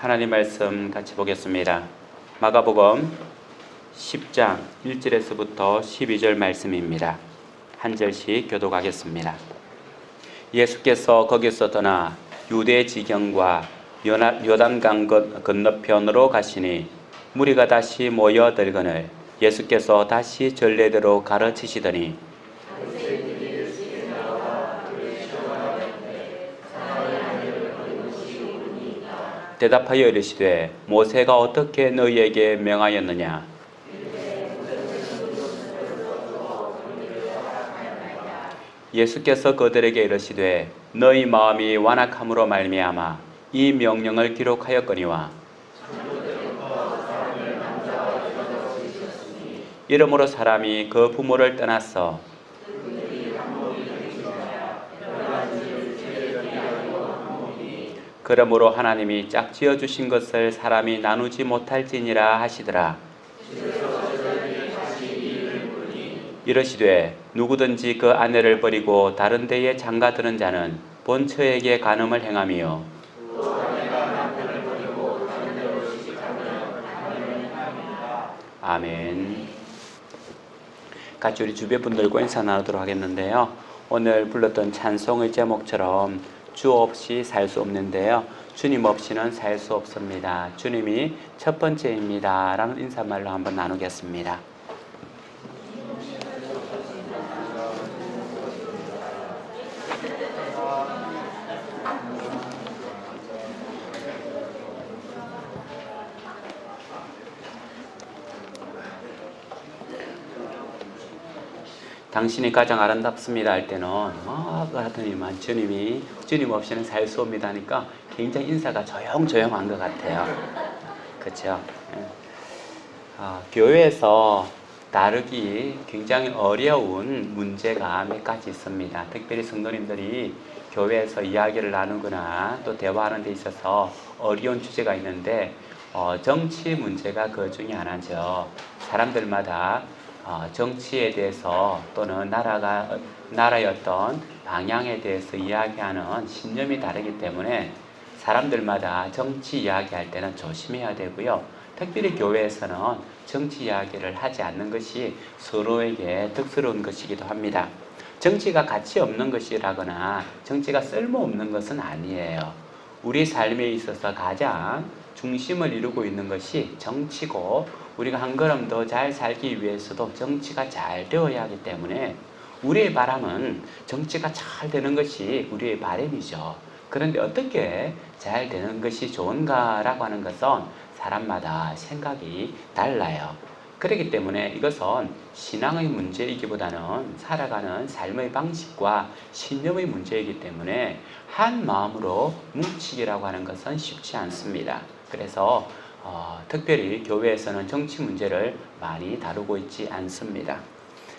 하나님 말씀 같이 보겠습니다. 마가복음 10장 1절에서부터 12절 말씀입니다. 한 절씩 교독하겠습니다. 예수께서 거기서 떠나 유대 지경과 요단강 건너편으로 가시니 무리가 다시 모여들거늘 예수께서 다시 전례대로 가르치시더니 대답하여 이르시되 모세가 어떻게 너희에게 명하였느냐? 예수께서 그들에게 이르시되 너희 마음이 완악함으로 말미암아 이 명령을 기록하였거니와 이러므로 사람이 그 부모를 떠나서 그러므로 하나님이 짝지어 주신 것을 사람이 나누지 못할지니라 하시더라. 이르시되 누구든지 그 아내를 버리고 다른 데에 장가드는 자는 본처에게 간음을 행하며 아멘. 같이 우리 주변 분들과 인사 나누도록 하겠는데요. 오늘 불렀던 찬송의 제목처럼 주 없이 살 수 없는데요. 주님 없이는 살 수 없습니다. 주님이 첫 번째입니다. 라는 인사말로 한번 나누겠습니다. 당신이 가장 아름답습니다 할 때는 그러더니만 주님 없이는 살 수 없습니다 하니까 굉장히 인사가 조용조용한 것 같아요. 그렇죠? 교회에서 다루기 굉장히 어려운 문제가 몇 가지 있습니다. 특별히 성도님들이 교회에서 이야기를 나누거나 또 대화하는 데 있어서 어려운 주제가 있는데 정치 문제가 그 중에 하나죠. 사람들마다 정치에 대해서 또는 나라의 어떤 방향에 대해서 이야기하는 신념이 다르기 때문에 사람들마다 정치 이야기할 때는 조심해야 되고요. 특별히 교회에서는 정치 이야기를 하지 않는 것이 서로에게 덕스러운 것이기도 합니다. 정치가 가치 없는 것이라거나 정치가 쓸모없는 것은 아니에요. 우리 삶에 있어서 가장 중심을 이루고 있는 것이 정치고 우리가 한 걸음 더 잘 살기 위해서도 정치가 잘 되어야 하기 때문에 우리의 바람은 정치가 잘 되는 것이 우리의 바람이죠. 그런데 어떻게 잘 되는 것이 좋은가라고 하는 것은 사람마다 생각이 달라요. 그렇기 때문에 이것은 신앙의 문제이기보다는 살아가는 삶의 방식과 신념의 문제이기 때문에 한 마음으로 뭉치기라고 하는 것은 쉽지 않습니다. 그래서 특별히 교회에서는 정치 문제를 많이 다루고 있지 않습니다.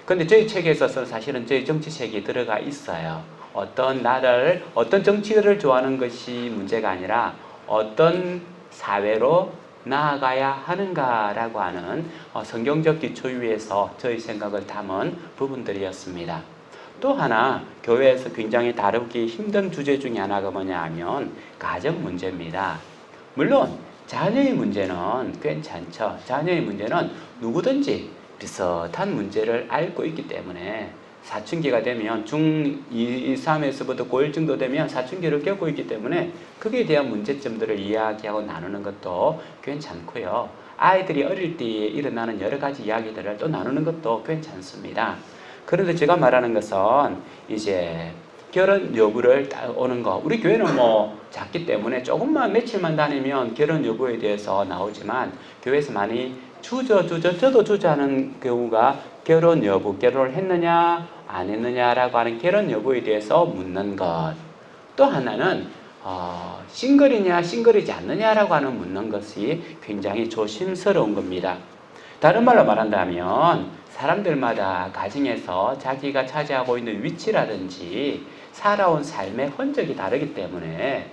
그런데 저희 책에 있어서 사실은 저희 정치책이 들어가 있어요. 어떤 정치를 좋아하는 것이 문제가 아니라 어떤 사회로 나아가야 하는가라고 하는 성경적 기초 위에서 저희 생각을 담은 부분들이었습니다. 또 하나 교회에서 굉장히 다루기 힘든 주제 중에 하나가 뭐냐 하면 가정 문제입니다. 물론 자녀의 문제는 괜찮죠. 자녀의 문제는 누구든지 비슷한 문제를 앓고 있기 때문에 사춘기가 되면 중2, 3에서부터 고1 정도 되면 사춘기를 겪고 있기 때문에 거기에 대한 문제점들을 이야기하고 나누는 것도 괜찮고요. 아이들이 어릴 때에 일어나는 여러 가지 이야기들을 또 나누는 것도 괜찮습니다. 그런데 제가 말하는 것은 이제 결혼 여부를 오는 거. 우리 교회는 작기 때문에 조금만 며칠만 다니면 결혼 여부에 대해서 나오지만 교회에서 많이 저도 주저하는 경우가 결혼 여부, 결혼을 했느냐 안 했느냐라고 하는 결혼 여부에 대해서 묻는 것. 또 하나는 싱글이냐 싱글이지 않느냐라고 하는 묻는 것이 굉장히 조심스러운 겁니다. 다른 말로 말한다면 사람들마다 가정에서 자기가 차지하고 있는 위치라든지 살아온 삶의 흔적이 다르기 때문에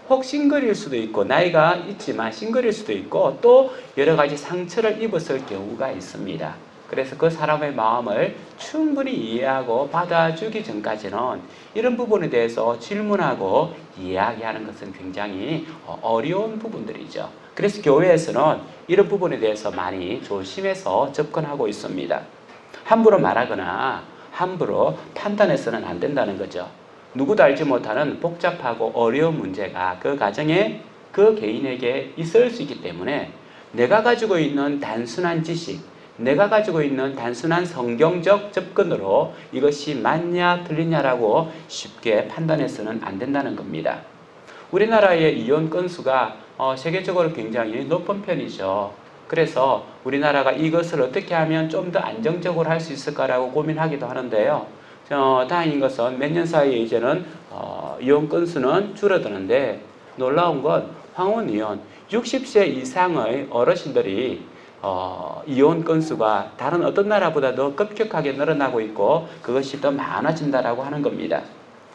혹 싱글일 수도 있고 나이가 있지만 싱글일 수도 있고 또 여러 가지 상처를 입었을 경우가 있습니다. 그래서 그 사람의 마음을 충분히 이해하고 받아주기 전까지는 이런 부분에 대해서 질문하고 이야기하는 것은 굉장히 어려운 부분들이죠. 그래서 교회에서는 이런 부분에 대해서 많이 조심해서 접근하고 있습니다. 함부로 말하거나 함부로 판단해서는 안 된다는 거죠. 누구도 알지 못하는 복잡하고 어려운 문제가 그 가정에 그 개인에게 있을 수 있기 때문에 내가 가지고 있는 단순한 지식, 내가 가지고 있는 단순한 성경적 접근으로 이것이 맞냐 틀리냐라고 쉽게 판단해서는 안 된다는 겁니다. 우리나라의 이혼 건수가 세계적으로 굉장히 높은 편이죠. 그래서 우리나라가 이것을 어떻게 하면 좀 더 안정적으로 할 수 있을까라고 고민하기도 하는데요. 다행인 것은 몇 년 사이에 이제는 이혼 건수는 줄어드는데 놀라운 건 황혼 이혼, 60세 이상의 어르신들이 이혼 건수가 다른 어떤 나라보다도 급격하게 늘어나고 있고 그것이 더 많아진다라고 하는 겁니다.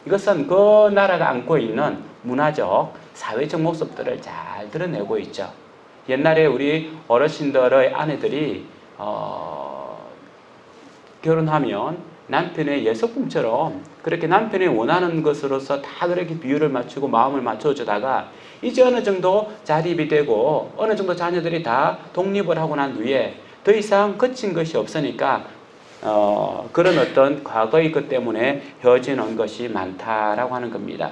이것은 그 나라가 안고 있는 문화적, 사회적 모습들을 잘 드러내고 있죠. 옛날에 우리 어르신들의 아내들이 결혼하면 남편의 예속품처럼 그렇게 남편이 원하는 것으로서 다 그렇게 비율을 맞추고 마음을 맞춰주다가 이제 어느 정도 자립이 되고 어느 정도 자녀들이 다 독립을 하고 난 뒤에 더 이상 거친 것이 없으니까 그런 어떤 과거의 것 때문에 헤어지는 것이 많다라고 하는 겁니다.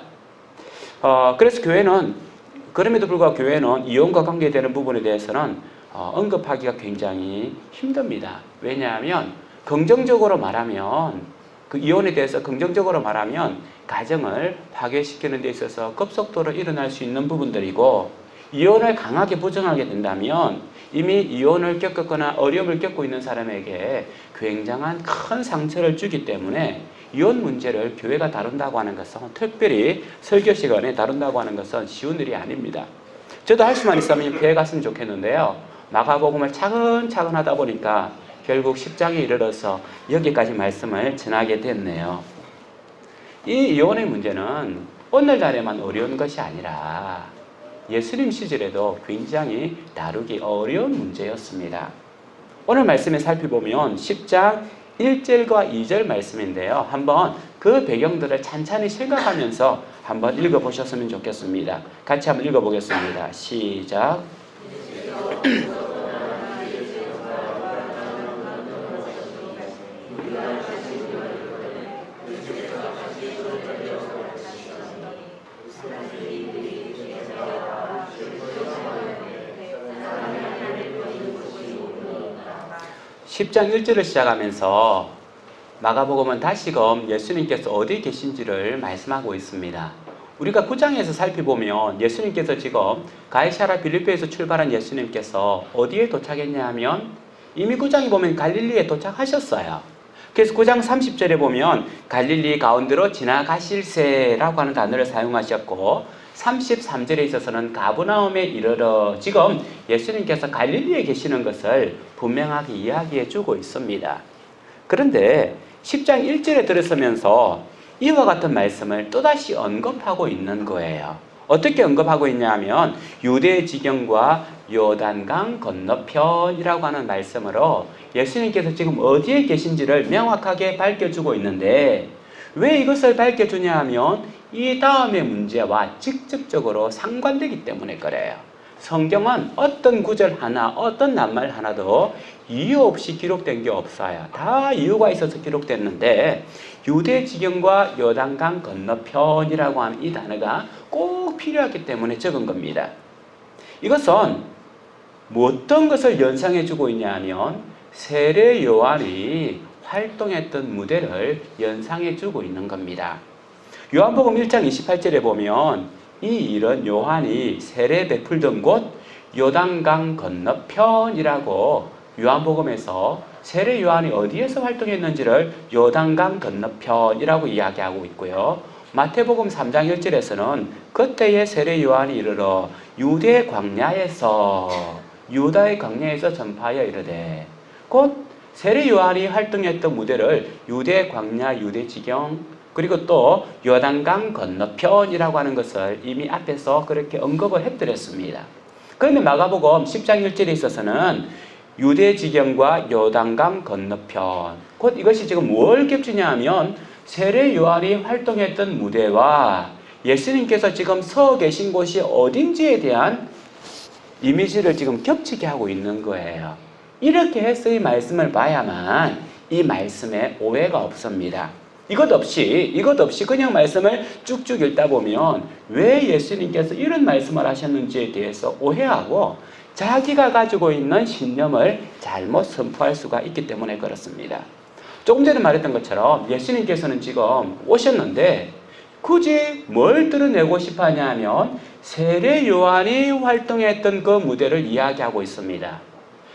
그래서 교회는 그럼에도 불구하고 교회는 이혼과 관계되는 부분에 대해서는 언급하기가 굉장히 힘듭니다. 왜냐하면 긍정적으로 말하면 그 이혼에 대해서 긍정적으로 말하면 가정을 파괴시키는 데 있어서 급속도로 일어날 수 있는 부분들이고 이혼을 강하게 부정하게 된다면 이미 이혼을 겪었거나 어려움을 겪고 있는 사람에게 굉장한 큰 상처를 주기 때문에 이혼 문제를 교회가 다룬다고 하는 것은 특별히 설교 시간에 다룬다고 하는 것은 쉬운 일이 아닙니다. 저도 할 수만 있으면 교회 갔으면 좋겠는데요. 마가복음을 차근차근 하다 보니까 결국 10장에 이르러서 여기까지 말씀을 전하게 됐네요. 이 이혼의 문제는 오늘날에만 어려운 것이 아니라 예수님 시절에도 굉장히 다루기 어려운 문제였습니다. 오늘 말씀을 살펴보면 10장 1절과 2절 말씀인데요. 한번 그 배경들을 찬찬히 생각하면서 한번 읽어보셨으면 좋겠습니다. 같이 한번 읽어보겠습니다. 시작. 10장 1절을 시작하면서 마가복음은 다시금 예수님께서 어디에 계신지를 말씀하고 있습니다. 우리가 9장에서 살펴보면 예수님께서 지금 가이사랴 빌립보에서 출발한 예수님께서 어디에 도착했냐 하면 이미 9장에 보면 갈릴리에 도착하셨어요. 그래서 9장 30절에 보면 갈릴리 가운데로 지나가실세라고 하는 단어를 사용하셨고 33절에 있어서는 가브나움에 이르러 지금 예수님께서 갈릴리에 계시는 것을 분명하게 이야기해 주고 있습니다. 그런데 10장 1절에 들어서면서 이와 같은 말씀을 또다시 언급하고 있는 거예요. 어떻게 언급하고 있냐 하면 유대 지경과 요단강 건너편이라고 하는 말씀으로 예수님께서 지금 어디에 계신지를 명확하게 밝혀주고 있는데 왜 이것을 밝혀주냐 하면 이 다음의 문제와 직접적으로 상관되기 때문에 그래요. 성경은 어떤 구절 하나, 어떤 낱말 하나도 이유 없이 기록된 게 없어요. 다 이유가 있어서 기록됐는데 유대 지경과 요단강 건너편이라고 하는 이 단어가 꼭 필요하기 때문에 적은 겁니다. 이것은 어떤 것을 연상해주고 있냐 하면 세례 요한이 활동했던 무대를 연상해주고 있는 겁니다. 요한복음 1장 28절에 보면 이 일은 요한이 세례 베풀던 곳 요단강 건너편이라고 요한복음에서 세례 요한이 어디에서 활동했는지를 요단강 건너편이라고 이야기하고 있고요. 마태복음 3장 1절에서는 그때의 세례 요한이 이르러 유대 광야에서 유다의 광야에서 전파하여 이르되 곧 세례 요한이 활동했던 무대를 유대 광야, 유대 지경 그리고 또 요단강 건너편이라고 하는 것을 이미 앞에서 그렇게 언급을 해드렸습니다. 그런데 마가복음 10장 1절에 있어서는 유대 지경과 요단강 건너편. 곧 이것이 지금 뭘 겹치냐 하면 세례 요한이 활동했던 무대와 예수님께서 지금 서 계신 곳이 어딘지에 대한 이미지를 지금 겹치게 하고 있는 거예요. 이렇게 해서 이 말씀을 봐야만 이 말씀에 오해가 없습니다. 이것 없이 그냥 말씀을 쭉쭉 읽다 보면 왜 예수님께서 이런 말씀을 하셨는지에 대해서 오해하고 자기가 가지고 있는 신념을 잘못 선포할 수가 있기 때문에 그렇습니다. 조금 전에 말했던 것처럼 예수님께서는 지금 오셨는데 굳이 뭘 드러내고 싶어 하냐면 세례 요한이 활동했던 그 무대를 이야기하고 있습니다.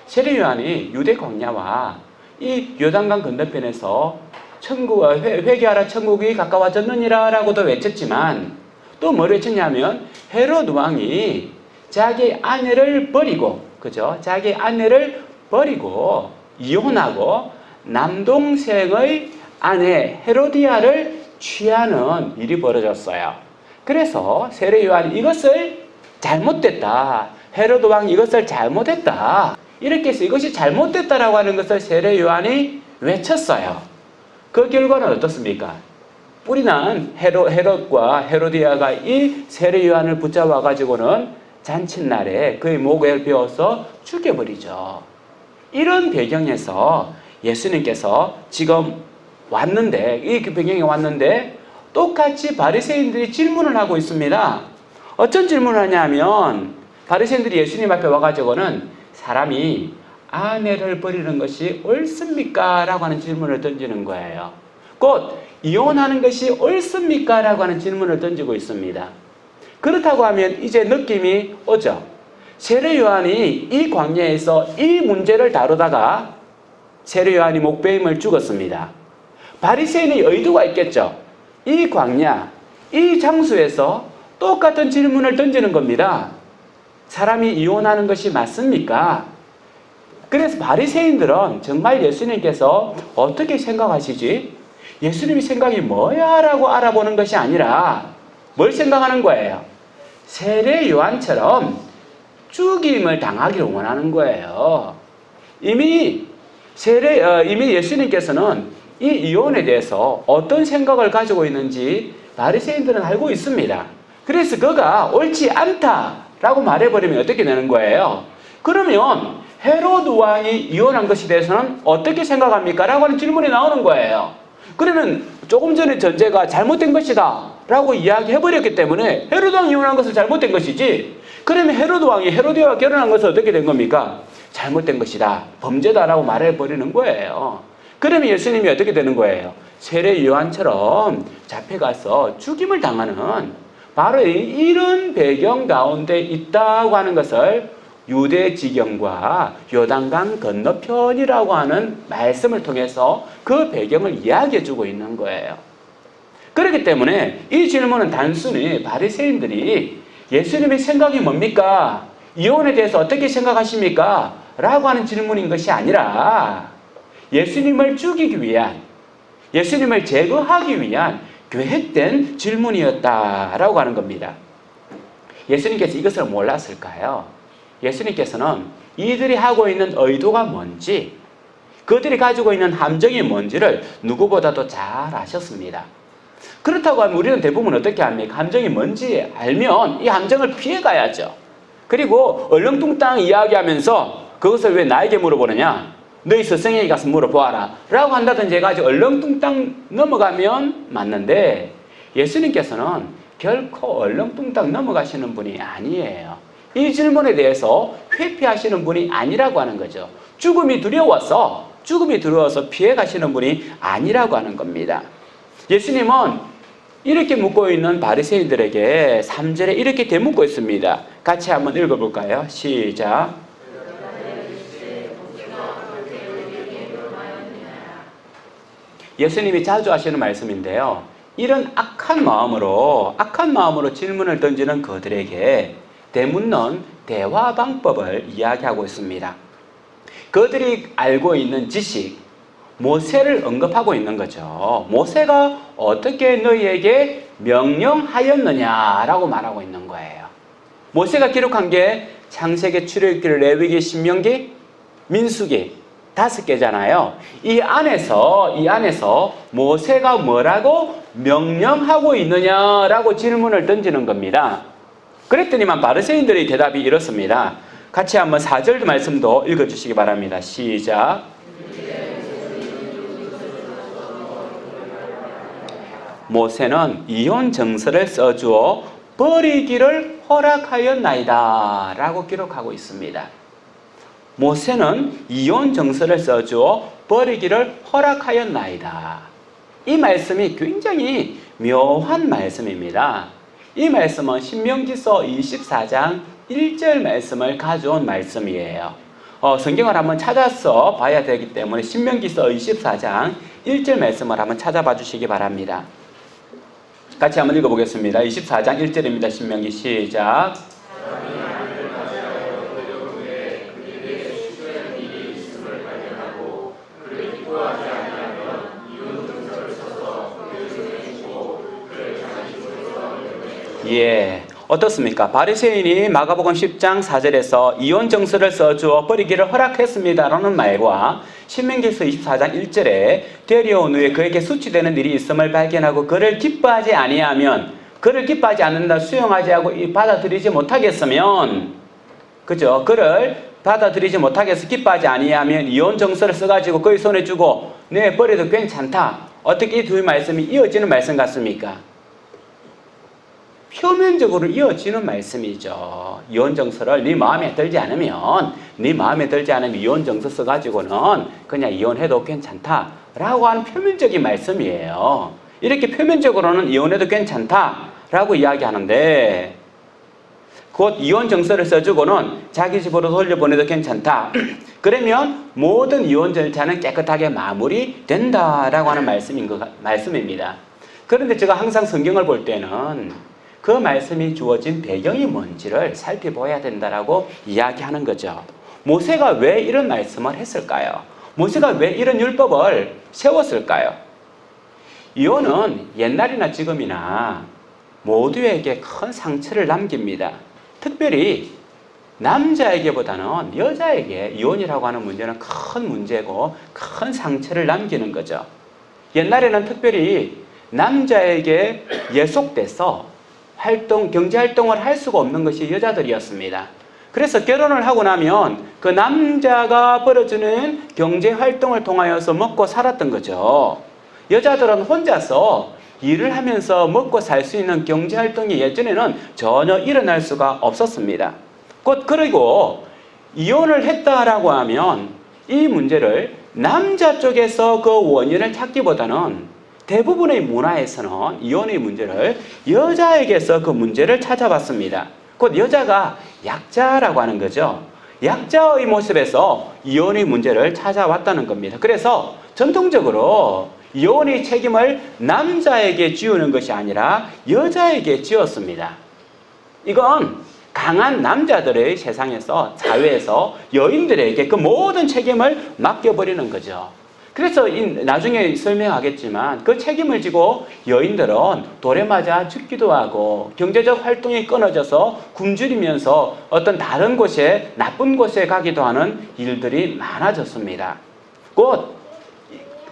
세례 요한이 유대 광야와 이 요단강 건너편에서 회개하라 천국이 가까워졌느니라 라고도 외쳤지만 또 뭘 외쳤냐면 헤롯 왕이 자기 아내를 버리고 자기 아내를 버리고 이혼하고 남동생의 아내 헤로디아를 취하는 일이 벌어졌어요. 그래서 세례 요한이 이것을 잘못됐다. 헤롯 왕이 이것을 잘못했다. 이렇게 해서 이것이 잘못됐다라고 하는 것을 세례 요한이 외쳤어요. 그 결과는 어떻습니까? 뿌리난 헤롯과 헤로디아가 이 세례 요한을 붙잡아 가지고는 잔칫날에 그의 목을 베어서 죽여버리죠. 이런 배경에서 예수님께서 지금 왔는데 이 배경에 왔는데 똑같이 바리새인들이 질문을 하고 있습니다. 어떤 질문을 하냐면 바리새인들이 예수님 앞에 와가지고는 사람이 아내를 버리는 것이 옳습니까? 라고 하는 질문을 던지는 거예요. 곧 이혼하는 것이 옳습니까? 라고 하는 질문을 던지고 있습니다. 그렇다고 하면 이제 느낌이 오죠. 세례 요한이 이 광야에서 이 문제를 다루다가 세례 요한이 목베임을 죽었습니다. 바리새인의 의도가 있겠죠. 이 광야, 이 장소에서 똑같은 질문을 던지는 겁니다. 사람이 이혼하는 것이 맞습니까? 그래서 바리새인들은 정말 예수님께서 어떻게 생각하시지? 예수님의 생각이 뭐야? 라고 알아보는 것이 아니라 뭘 생각하는 거예요? 세례 요한처럼 죽임을 당하기를 원하는 거예요. 이미 예수님께서는 이 이혼에 대해서 어떤 생각을 가지고 있는지 바리새인들은 알고 있습니다. 그래서 그가 옳지 않다라고 말해버리면 어떻게 되는 거예요? 그러면 헤롯 왕이 이혼한 것에 대해서는 어떻게 생각합니까? 라고 하는 질문이 나오는 거예요. 그러면 조금 전에 전제가 잘못된 것이다 라고 이야기해버렸기 때문에 헤롯 왕이 이혼한 것은 잘못된 것이지, 그러면 헤롯 왕이 헤로디아와 결혼한 것은 어떻게 된 겁니까? 잘못된 것이다, 범죄다라고 말해버리는 거예요. 그러면 예수님이 어떻게 되는 거예요? 세례 요한처럼 잡혀가서 죽임을 당하는 바로 이런 배경 가운데 있다고 하는 것을 유대 지경과 요단강 건너편이라고 하는 말씀을 통해서 그 배경을 이야기해 주고 있는 거예요. 그렇기 때문에 이 질문은 단순히 바리새인들이 예수님의 생각이 뭡니까? 이혼에 대해서 어떻게 생각하십니까? 라고 하는 질문인 것이 아니라 예수님을 죽이기 위한, 예수님을 제거하기 위한 계획된 질문이었다라고 하는 겁니다. 예수님께서 이것을 몰랐을까요? 예수님께서는 이들이 하고 있는 의도가 뭔지, 그들이 가지고 있는 함정이 뭔지를 누구보다도 잘 아셨습니다. 그렇다고 하면 우리는 대부분 어떻게 합니까? 함정이 뭔지 알면 이 함정을 피해가야죠. 그리고 얼렁뚱땅 이야기하면서 그것을 왜 나에게 물어보느냐? 너희 스승에게 가서 물어보아라 라고 한다든지 해가지고 얼렁뚱땅 넘어가면 맞는데, 예수님께서는 결코 얼렁뚱땅 넘어가시는 분이 아니에요. 이 질문에 대해서 회피하시는 분이 아니라고 하는 거죠. 죽음이 두려워서 피해가시는 분이 아니라고 하는 겁니다. 예수님은 이렇게 묻고 있는 바리새인들에게 3절에 이렇게 되묻고 있습니다. 같이 한번 읽어볼까요? 시작. 예수님이 자주 하시는 말씀인데요. 이런 악한 마음으로 질문을 던지는 그들에게 되묻는 대화 방법을 이야기하고 있습니다. 그들이 알고 있는 지식, 모세를 언급하고 있는 거죠. 모세가 어떻게 너희에게 명령하였느냐라고 말하고 있는 거예요. 모세가 기록한 게 창세기, 출애굽기, 레위기, 신명기, 민수기 5개잖아요. 이 안에서 모세가 뭐라고 명령하고 있느냐라고 질문을 던지는 겁니다. 그랬더니만 바리새인들의 대답이 이렇습니다. 같이 한번 4절 말씀도 읽어주시기 바랍니다. 시작. 모세는 이혼 정서를 써주어 버리기를 허락하였나이다 라고 기록하고 있습니다. 모세는 이혼 정서를 써주어 버리기를 허락하였나이다. 이 말씀이 굉장히 묘한 말씀입니다. 이 말씀은 신명기서 24장 1절 말씀을 가져온 말씀이에요. 성경을 한번 찾아서 봐야 되기 때문에 신명기서 24장 1절 말씀을 한번 찾아봐 주시기 바랍니다. 같이 한번 읽어보겠습니다. 24장 1절입니다. 신명기 시작. 예, 어떻습니까? 바리새인이 마가복음 10장 4절에서 이혼 정서를 써주어 버리기를 허락했습니다라는 말과 신명기서 24장 1절에 데려온 후에 그에게 수치되는 일이 있음을 발견하고 그를 기뻐하지 아니하면, 그를 기뻐하지 않는다, 수용하지 하고 받아들이지 못하겠으면, 그죠? 그를 받아들이지 못하겠어 기뻐하지 아니하면 이혼 정서를 써가지고 그의 손에 주고 네 버려도 괜찮다. 어떻게 이 두 말씀이 이어지는 말씀 같습니까? 표면적으로 이어지는 말씀이죠. 이혼 정서를 네 마음에 들지 않으면 이혼 정서 써가지고는 그냥 이혼해도 괜찮다라고 하는 표면적인 말씀이에요. 이렇게 표면적으로는 이혼해도 괜찮다라고 이야기하는데 곧 이혼 정서를 써주고는 자기 집으로 돌려보내도 괜찮다. 그러면 모든 이혼 절차는 깨끗하게 마무리된다라고 하는 말씀입니다. 그런데 제가 항상 성경을 볼 때는 그 말씀이 주어진 배경이 뭔지를 살펴봐야 된다라고 이야기하는 거죠. 모세가 왜 이런 말씀을 했을까요? 모세가 왜 이런 율법을 세웠을까요? 이혼은 옛날이나 지금이나 모두에게 큰 상처를 남깁니다. 특별히 남자에게보다는 여자에게 이혼이라고 하는 문제는 큰 문제고 큰 상처를 남기는 거죠. 옛날에는 특별히 남자에게 예속돼서 경제활동을 할 수가 없는 것이 여자들이었습니다. 그래서 결혼을 하고 나면 그 남자가 벌어주는 경제활동을 통하여서 먹고 살았던 거죠. 여자들은 혼자서 일을 하면서 먹고 살 수 있는 경제활동이 예전에는 전혀 일어날 수가 없었습니다. 그리고 이혼을 했다라고 하면 이 문제를 남자 쪽에서 그 원인을 찾기보다는 대부분의 문화에서는 이혼의 문제를 여자에게서 그 문제를 찾아봤습니다. 곧 여자가 약자라고 하는 거죠. 약자의 모습에서 이혼의 문제를 찾아왔다는 겁니다. 그래서 전통적으로 이혼의 책임을 남자에게 지우는 것이 아니라 여자에게 지었습니다. 이건 강한 남자들의 세상에서, 사회에서 여인들에게 그 모든 책임을 맡겨버리는 거죠. 그래서 나중에 설명하겠지만 그 책임을 지고 여인들은 돌에 맞아 죽기도 하고 경제적 활동이 끊어져서 굶주리면서 어떤 다른 곳에, 나쁜 곳에 가기도 하는 일들이 많아졌습니다. 곧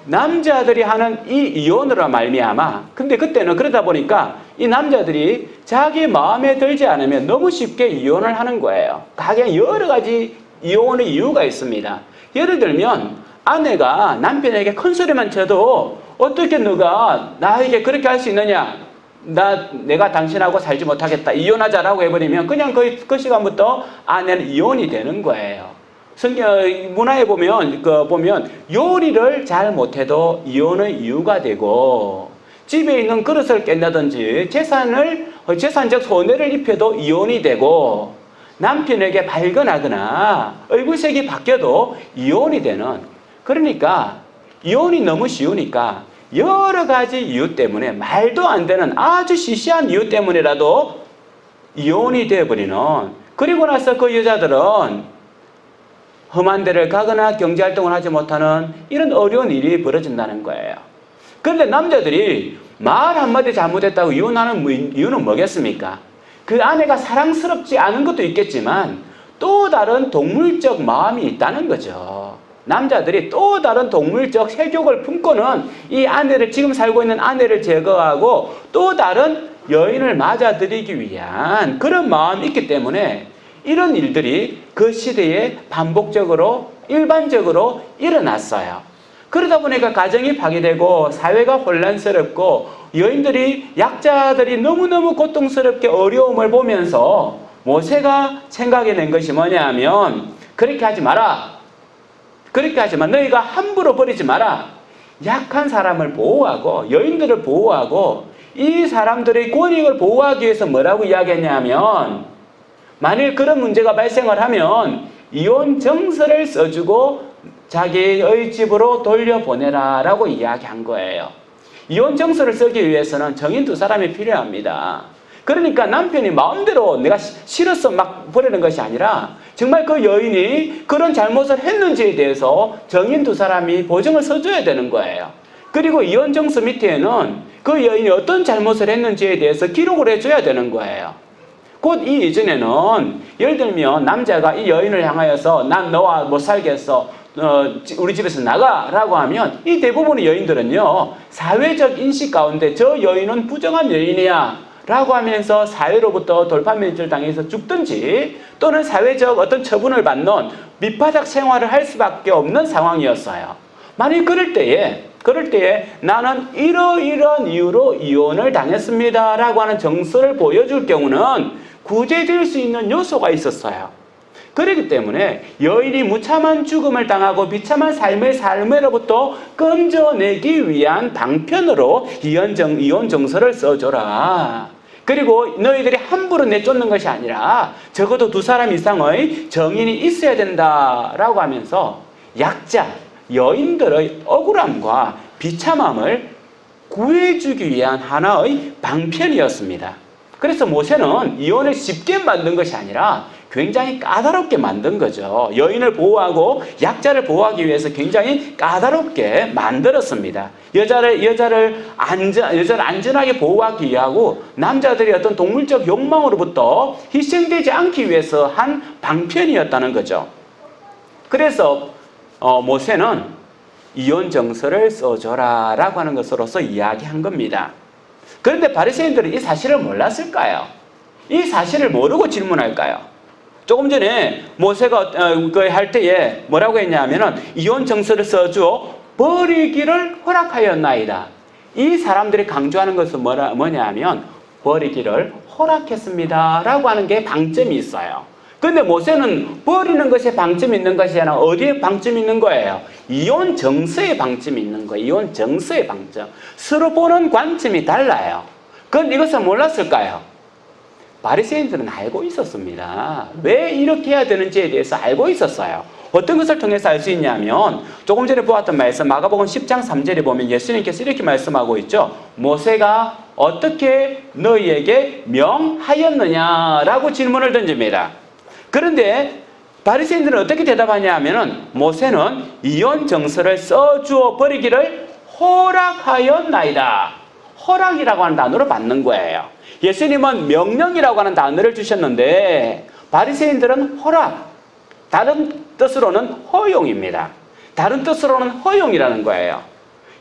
남자들이 하는 이 이혼으로 말미암아, 근데 그때는 그러다 보니까 이 남자들이 자기 마음에 들지 않으면 너무 쉽게 이혼을 하는 거예요. 가게 여러 가지 이혼의 이유가 있습니다. 예를 들면 아내가 남편에게 큰 소리만 쳐도 어떻게 너가 나에게 그렇게 할 수 있느냐, 내가 당신하고 살지 못하겠다, 이혼하자라고 해버리면 그냥 그 시간부터 아내는 이혼이 되는 거예요. 성경 문화에 보면 요리를 잘 못해도 이혼의 이유가 되고, 집에 있는 그릇을 깬다든지 재산적 손해를 입혀도 이혼이 되고, 남편에게 발견하거나 얼굴색이 바뀌어도 이혼이 되는, 그러니까 이혼이 너무 쉬우니까 여러 가지 이유 때문에, 말도 안 되는 아주 시시한 이유 때문이라도 이혼이 되어버리는, 그리고 나서 그 여자들은 험한 데를 가거나 경제활동을 하지 못하는 이런 어려운 일이 벌어진다는 거예요. 그런데 남자들이 말 한마디 잘못했다고 이혼하는 이유는 뭐겠습니까? 그 아내가 사랑스럽지 않은 것도 있겠지만 또 다른 동물적 마음이 있다는 거죠. 남자들이 또 다른 동물적 색욕을 품고는 이 아내를, 지금 살고 있는 아내를 제거하고 또 다른 여인을 맞아들이기 위한 그런 마음이 있기 때문에 이런 일들이 그 시대에 반복적으로 일반적으로 일어났어요. 그러다 보니까 가정이 파괴되고 사회가 혼란스럽고 여인들이, 약자들이 너무너무 고통스럽게 어려움을 보면서 모세가 생각해낸 것이 뭐냐 하면, 그렇게 하지 마라. 그렇게 하지 마. 너희가 함부로 버리지 마라. 약한 사람을 보호하고 여인들을 보호하고 이 사람들의 권익을 보호하기 위해서 뭐라고 이야기했냐면, 만일 그런 문제가 발생을 하면 이혼 정서를 써주고 자기의 집으로 돌려보내라 라고 이야기한 거예요. 이혼 정서를 쓰기 위해서는 정인 두 사람이 필요합니다. 그러니까 남편이 마음대로 내가 싫어서 막 버리는 것이 아니라 정말 그 여인이 그런 잘못을 했는지에 대해서 정인 두 사람이 보증을 써줘야 되는 거예요. 그리고 이혼 정서 밑에는 그 여인이 어떤 잘못을 했는지에 대해서 기록을 해줘야 되는 거예요. 곧 이 이전에는 예를 들면 남자가 이 여인을 향하여서 난 너와 못 살겠어, 우리 집에서 나가 라고 하면 이 대부분의 여인들은요, 사회적 인식 가운데 저 여인은 부정한 여인이야 라고 하면서 사회로부터 돌파면제를 당해서 죽든지 또는 사회적 어떤 처분을 받는 밑바닥 생활을 할 수밖에 없는 상황이었어요. 만약 그럴 때에 나는 이러이러한 이유로 이혼을 당했습니다 라고 하는 정서를 보여줄 경우는 구제될 수 있는 요소가 있었어요. 그렇기 때문에 여인이 무참한 죽음을 당하고 비참한 삶의 삶으로부터 건져내기 위한 방편으로 이혼 정서를 써줘라. 그리고 너희들이 함부로 내쫓는 것이 아니라 적어도 두 사람 이상의 정인이 있어야 된다라고 하면서 약자, 여인들의 억울함과 비참함을 구해주기 위한 하나의 방편이었습니다. 그래서 모세는 이혼을 쉽게 만든 것이 아니라 굉장히 까다롭게 만든 거죠. 여인을 보호하고 약자를 보호하기 위해서 굉장히 까다롭게 만들었습니다. 여자를 안전하게 보호하기 위하고 남자들이 어떤 동물적 욕망으로부터 희생되지 않기 위해서 한 방편이었다는 거죠. 그래서 모세는 이혼 정서를 써줘라 라고 하는 것으로서 이야기한 겁니다. 그런데 바리새인들은 이 사실을 몰랐을까요? 이 사실을 모르고 질문할까요? 조금 전에 모세가 할 때에 뭐라고 했냐면은 이혼 정서를 써주어 버리기를 허락하였나이다. 이 사람들이 강조하는 것은 뭐냐 하면 버리기를 허락했습니다 라고 하는 게 방점이 있어요. 그런데 모세는 버리는 것에 방점이 있는 것이 아니라 어디에 방점이 있는 거예요? 이혼 정서에 방점이 있는 거예요. 이혼 정서의 방점. 서로 보는 관점이 달라요. 그건 이것을 몰랐을까요? 바리새인들은 알고 있었습니다. 왜 이렇게 해야 되는지에 대해서 알고 있었어요. 어떤 것을 통해서 알 수 있냐면 조금 전에 보았던 말씀 마가복음 10장 3절에 보면 예수님께서 이렇게 말씀하고 있죠. 모세가 어떻게 너희에게 명하였느냐라고 질문을 던집니다. 그런데 바리새인들은 어떻게 대답하냐 하면은 모세는 이혼 정서를 써주어 버리기를 허락하였나이다. 허락이라고 하는 단어로 받는 거예요. 예수님은 명령이라고 하는 단어를 주셨는데 바리새인들은 허락, 다른 뜻으로는 허용입니다. 다른 뜻으로는 허용이라는 거예요.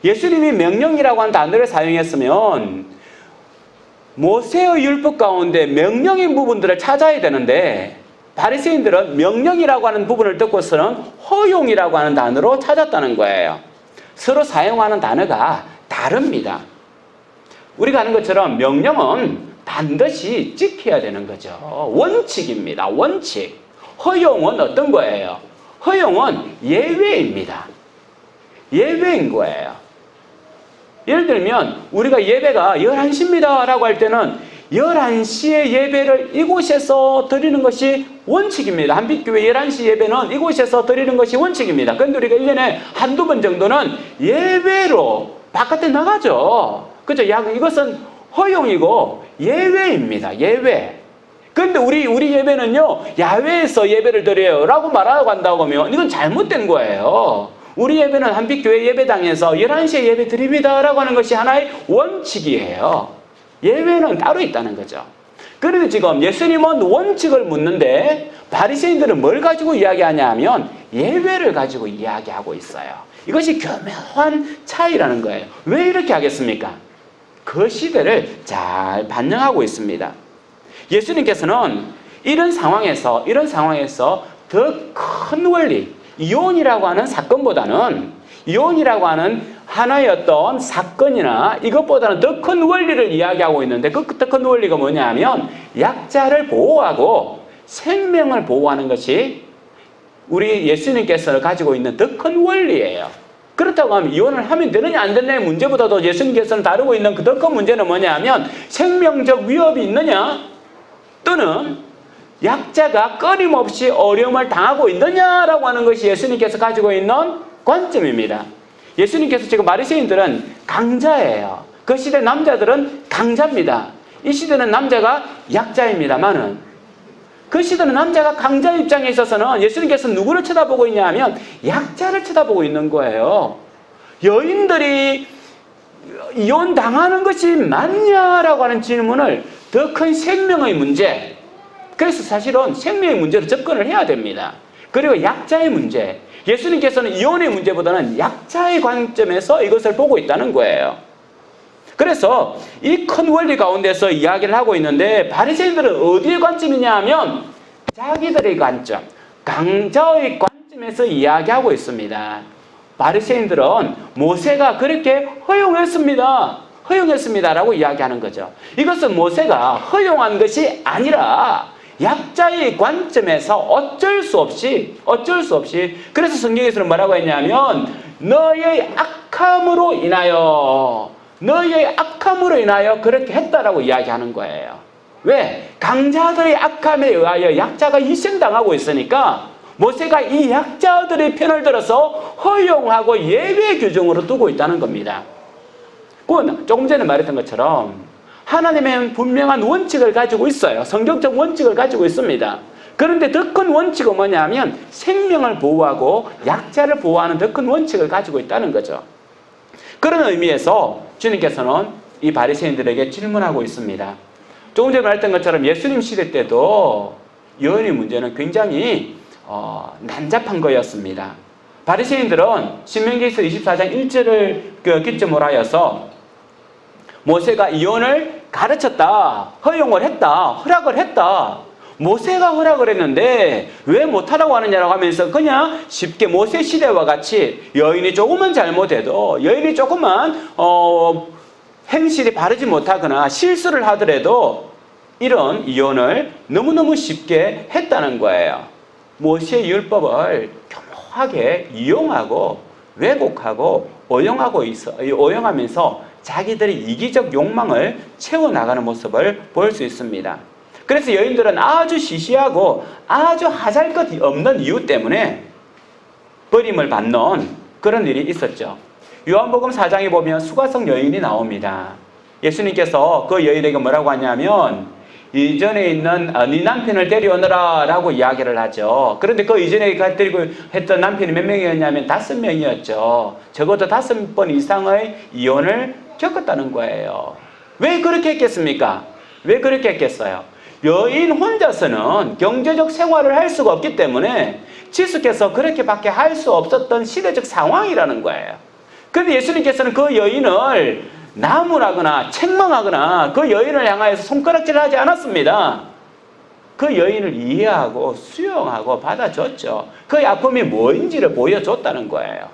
예수님이 명령이라고 하는 단어를 사용했으면 모세의 율법 가운데 명령인 부분들을 찾아야 되는데 바리새인들은 명령이라고 하는 부분을 듣고서는 허용이라고 하는 단어로 찾았다는 거예요. 서로 사용하는 단어가 다릅니다. 우리가 아는 것처럼 명령은 반드시 지켜야 되는 거죠. 원칙입니다. 원칙. 허용은 어떤 거예요? 허용은 예외입니다. 예외인 거예요. 예를 들면 우리가 예배가 11시입니다 라고 할 때는 11시에 예배를 이곳에서 드리는 것이 원칙입니다. 한빛교회 11시 예배는 이곳에서 드리는 것이 원칙입니다. 그런데 우리가 1년에 한두 번 정도는 예외로 바깥에 나가죠. 그죠? 이것은 허용이고 예외입니다. 예외. 그런데 우리 예배는요, 야외에서 예배를 드려요 라고 말하고 한다고 하면 이건 잘못된 거예요. 우리 예배는 한빛교회 예배당에서 11시에 예배 드립니다 라고 하는 것이 하나의 원칙이에요. 예외는 따로 있다는 거죠. 그런데 지금 예수님은 원칙을 묻는데 바리새인들은 뭘 가지고 이야기하냐 하면 예외를 가지고 이야기하고 있어요. 이것이 교묘한 차이라는 거예요. 왜 이렇게 하겠습니까? 그 시대를 잘 반영하고 있습니다. 예수님께서는 이런 상황에서 더 큰 원리, 이혼이라고 하는 사건보다는 이혼이라고 하는 하나의 어떤 사건이나 이것보다는 더 큰 원리를 이야기하고 있는데 그 더 큰 원리가 뭐냐 하면 약자를 보호하고 생명을 보호하는 것이 우리 예수님께서 가지고 있는 더 큰 원리예요. 그렇다고 하면 이혼을 하면 되느냐 안 되느냐의 문제보다도 예수님께서는 다루고 있는 그 더 큰 문제는 뭐냐 하면 생명적 위협이 있느냐 또는 약자가 끊임없이 어려움을 당하고 있느냐라고 하는 것이 예수님께서 가지고 있는 관점입니다. 예수님께서 지금 바리새인들은 강자예요. 그 시대 남자들은 강자입니다. 이 시대는 남자가 약자입니다만은 그 시대는 남자가 강자 입장에 있어서는 예수님께서 누구를 쳐다보고 있냐 하면 약자를 쳐다보고 있는 거예요. 여인들이 이혼당하는 것이 맞냐라고 하는 질문을 더 큰 생명의 문제, 그래서 사실은 생명의 문제로 접근을 해야 됩니다. 그리고 약자의 문제, 예수님께서는 이혼의 문제보다는 약자의 관점에서 이것을 보고 있다는 거예요. 그래서 이 큰 원리 가운데서 이야기를 하고 있는데 바리새인들은 어디의 관점이냐 하면 자기들의 관점, 강자의 관점에서 이야기하고 있습니다. 바리새인들은 모세가 그렇게 허용했습니다라고 이야기하는 거죠. 이것은 모세가 허용한 것이 아니라 약자의 관점에서 어쩔 수 없이 그래서 성경에서는 뭐라고 했냐면 너의 악함으로 인하여 그렇게 했다라고 이야기하는 거예요. 왜? 강자들의 악함에 의하여 약자가 희생당하고 있으니까 모세가 이 약자들의 편을 들어서 허용하고 예외 규정으로 두고 있다는 겁니다. 조금 전에 말했던 것처럼 하나님은 분명한 원칙을 가지고 있어요. 성경적 원칙을 가지고 있습니다. 그런데 더 큰 원칙은 뭐냐면 생명을 보호하고 약자를 보호하는 더 큰 원칙을 가지고 있다는 거죠. 그런 의미에서 주님께서는 이 바리새인들에게 질문하고 있습니다. 조금 전에 말했던 것처럼 예수님 시대 때도 여인의 문제는 굉장히 난잡한 거였습니다. 바리새인들은 신명기에서 24장 1절을 기점으로 하여서 모세가 이혼을 가르쳤다, 허용을 했다, 허락을 했다. 모세가 허락을 했는데 왜 못하라고 하느냐라고 하면서 그냥 쉽게 모세 시대와 같이 여인이 조금만 잘못해도 여인이 조금만 행실이 바르지 못하거나 실수를 하더라도 이런 이혼을 너무너무 쉽게 했다는 거예요. 모세의 율법을 교묘하게 이용하고 왜곡하고 오용하면서 자기들의 이기적 욕망을 채워나가는 모습을 볼 수 있습니다. 그래서 여인들은 아주 시시하고 아주 하잘것 없는 이유 때문에 버림을 받는 그런 일이 있었죠. 요한복음 4장에 보면 수가성 여인이 나옵니다. 예수님께서 그 여인에게 뭐라고 하냐면 이전에 있는 네 남편을 데려오너라 라고 이야기를 하죠. 그런데 그 이전에 데리고 했던 남편이 몇 명이었냐면 5명이었죠. 적어도 5번 이상의 이혼을 겪었다는 거예요. 왜 그렇게 했겠습니까? 왜 그렇게 했겠어요? 여인 혼자서는 경제적 생활을 할 수가 없기 때문에 지수께서 그렇게밖에 할 수 없었던 시대적 상황이라는 거예요. 그런데 예수님께서는 그 여인을 나무라거나 책망하거나 그 여인을 향하여서 손가락질을 하지 않았습니다. 그 여인을 이해하고 수용하고 받아줬죠. 그 아픔이 뭐인지를 보여줬다는 거예요.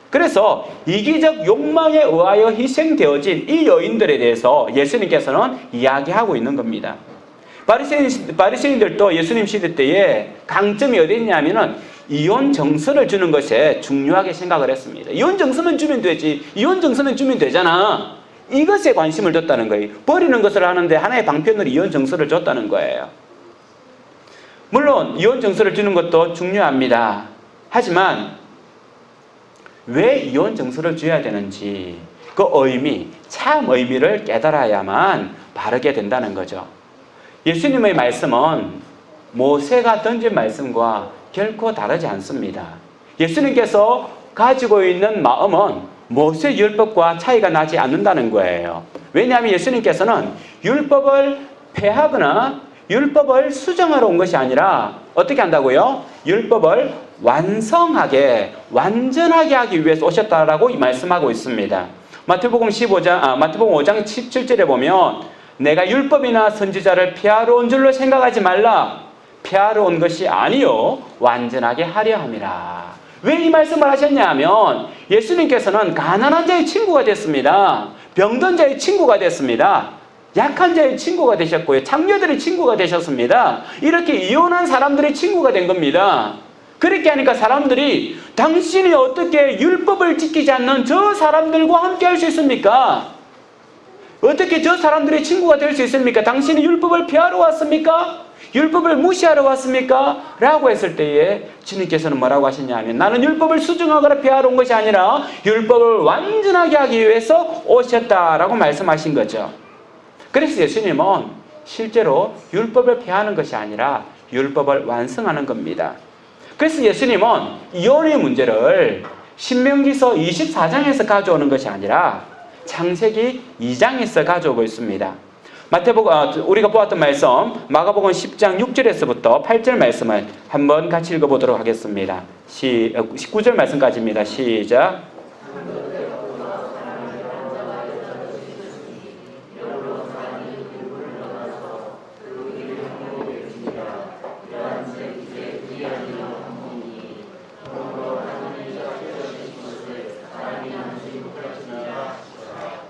그래서 이기적 욕망에 의하여 희생되어진 이 여인들에 대해서 예수님께서는 이야기하고 있는 겁니다. 바리새인들도 예수님 시대 때에 강점이 어디 있냐면은 이혼 정서를 주는 것에 중요하게 생각을 했습니다. 이혼 정서는 주면 되지. 이혼 정서는 주면 되잖아. 이것에 관심을 줬다는 거예요. 버리는 것을 하는데 하나의 방편으로 이혼 정서를 줬다는 거예요. 물론 이혼 정서를 주는 것도 중요합니다. 하지만 왜 이혼 정서를 줘야 되는지 그 의미, 참 의미를 깨달아야만 바르게 된다는 거죠. 예수님의 말씀은 모세가 던진 말씀과 결코 다르지 않습니다. 예수님께서 가지고 있는 마음은 모세 율법과 차이가 나지 않는다는 거예요. 왜냐하면 예수님께서는 율법을 폐하거나 율법을 수정하러 온 것이 아니라 어떻게 한다고요? 율법을 완성하게, 완전하게 하기 위해서 오셨다라고 말씀하고 있습니다. 마태복음 5장 17절에 보면 내가 율법이나 선지자를 피하러 온 줄로 생각하지 말라. 피하러 온 것이 아니요 완전하게 하려 함이라. 왜 이 말씀을 하셨냐 하면 예수님께서는 가난한 자의 친구가 됐습니다. 병든 자의 친구가 됐습니다. 약한 자의 친구가 되셨고요. 창녀들의 친구가 되셨습니다. 이렇게 이혼한 사람들의 친구가 된 겁니다. 그렇게 하니까 사람들이 당신이 어떻게 율법을 지키지 않는 저 사람들과 함께 할 수 있습니까? 어떻게 저 사람들의 친구가 될 수 있습니까? 당신이 율법을 피하러 왔습니까? 율법을 무시하러 왔습니까? 라고 했을 때에 주님께서는 뭐라고 하셨냐면 나는 율법을 수정하거나 피하러 온 것이 아니라 율법을 완전하게 하기 위해서 오셨다라고 말씀하신 거죠. 그래서 예수님은 실제로 율법을 피하는 것이 아니라 율법을 완성하는 겁니다. 그래서 예수님은 이혼의 문제를 신명기서 24장에서 가져오는 것이 아니라 창세기 2장에서 가져오고 있습니다. 우리가 보았던 말씀 마가복음 10장 6절에서부터 8절 말씀을 한번 같이 읽어보도록 하겠습니다. 19절 말씀까지입니다. 시작.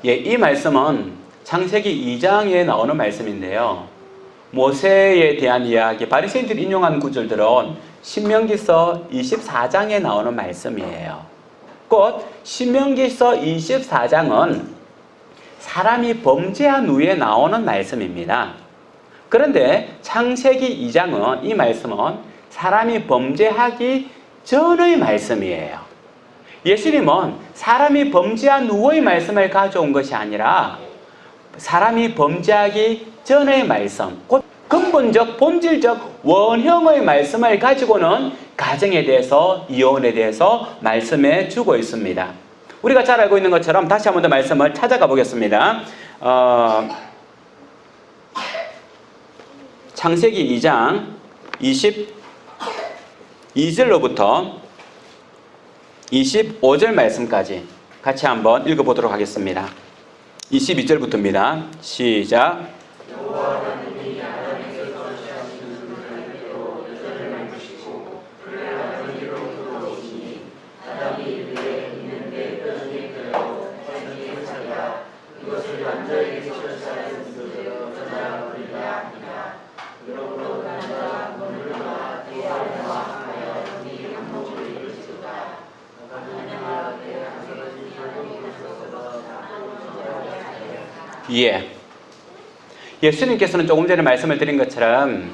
이 말씀은 창세기 2장에 나오는 말씀인데요. 모세에 대한 이야기, 바리새인들이 인용한 구절들은 신명기서 24장에 나오는 말씀이에요. 곧 신명기서 24장은 사람이 범죄한 후에 나오는 말씀입니다. 그런데 창세기 2장은 이 말씀은 사람이 범죄하기 전의 말씀이에요. 예수님은 사람이 범죄한 후의 말씀을 가져온 것이 아니라 사람이 범죄하기 전의 말씀, 곧 근본적, 본질적, 원형의 말씀을 가지고는 가정에 대해서, 이혼에 대해서 말씀해 주고 있습니다. 우리가 잘 알고 있는 것처럼 다시 한 번 더 말씀을 찾아가 보겠습니다. 창세기 2장 22절로부터 25절 말씀까지 같이 한번 읽어보도록 하겠습니다. 22절부터입니다. 시작. 예수님께서는 조금 전에 말씀을 드린 것처럼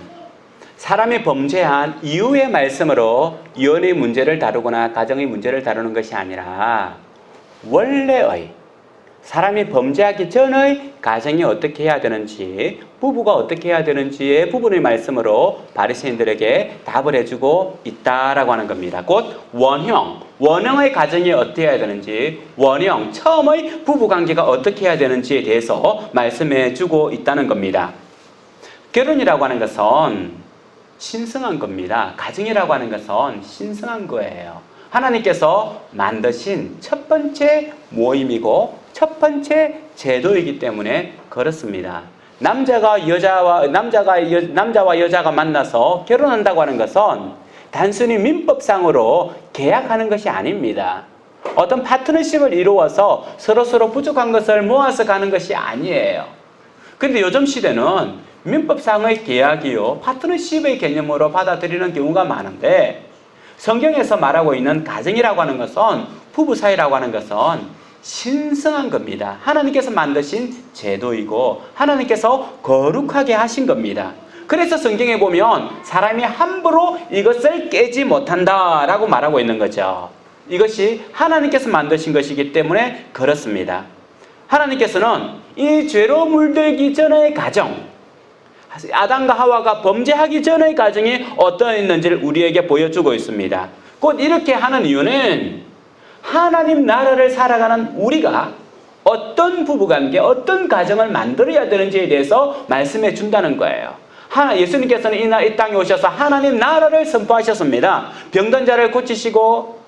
사람이 범죄한 이후의 말씀으로 이혼의 문제를 다루거나 가정의 문제를 다루는 것이 아니라 원래의 사람이 범죄하기 전의 가정이 어떻게 해야 되는지, 부부가 어떻게 해야 되는지의 부분의 말씀으로 바리새인들에게 답을 해주고 있다라고 하는 겁니다. 곧 원형의 가정이 어떻게 해야 되는지, 원형, 처음의 부부관계가 어떻게 해야 되는지에 대해서 말씀해주고 있다는 겁니다. 결혼이라고 하는 것은 신성한 겁니다. 가정이라고 하는 것은 신성한 거예요. 하나님께서 만드신 첫 번째 모임이고 첫 번째 제도이기 때문에 그렇습니다. 남자와 여자가 만나서 결혼한다고 하는 것은 단순히 민법상으로 계약하는 것이 아닙니다. 어떤 파트너십을 이루어서 서로 부족한 것을 모아서 가는 것이 아니에요. 그런데 요즘 시대는 민법상의 계약이요, 파트너십의 개념으로 받아들이는 경우가 많은데 성경에서 말하고 있는 가정이라고 하는 것은, 부부 사이라고 하는 것은 신성한 겁니다. 하나님께서 만드신 제도이고 하나님께서 거룩하게 하신 겁니다. 그래서 성경에 보면 사람이 함부로 이것을 깨지 못한다라고 말하고 있는 거죠. 이것이 하나님께서 만드신 것이기 때문에 그렇습니다. 하나님께서는 이 죄로 물들기 전의 가정, 아담과 하와가 범죄하기 전의 가정이 어떠했는지를 우리에게 보여주고 있습니다. 곧 이렇게 하는 이유는 하나님 나라를 살아가는 우리가 어떤 부부관계, 어떤 가정을 만들어야 되는지에 대해서 말씀해 준다는 거예요. 예수님께서는 이 땅에 오셔서 하나님 나라를 선포하셨습니다. 병든 자를 고치시고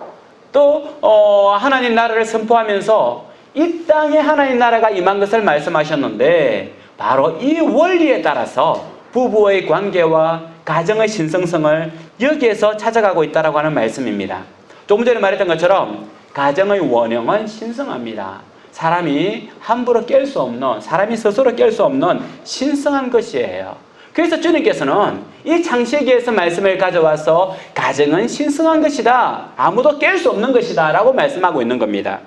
또 하나님 나라를 선포하면서 이 땅에 하나님 나라가 임한 것을 말씀하셨는데, 바로 이 원리에 따라서 부부의 관계와 가정의 신성성을 여기에서 찾아가고 있다고 하는 말씀입니다. 조금 전에 말했던 것처럼 가정의 원형은 신성합니다. 사람이 함부로 깰 수 없는, 사람이 스스로 깰 수 없는 신성한 것이에요. 그래서 주님께서는 이 창세기에서 말씀을 가져와서 가정은 신성한 것이다, 아무도 깰 수 없는 것이다 라고 말씀하고 있는 겁니다.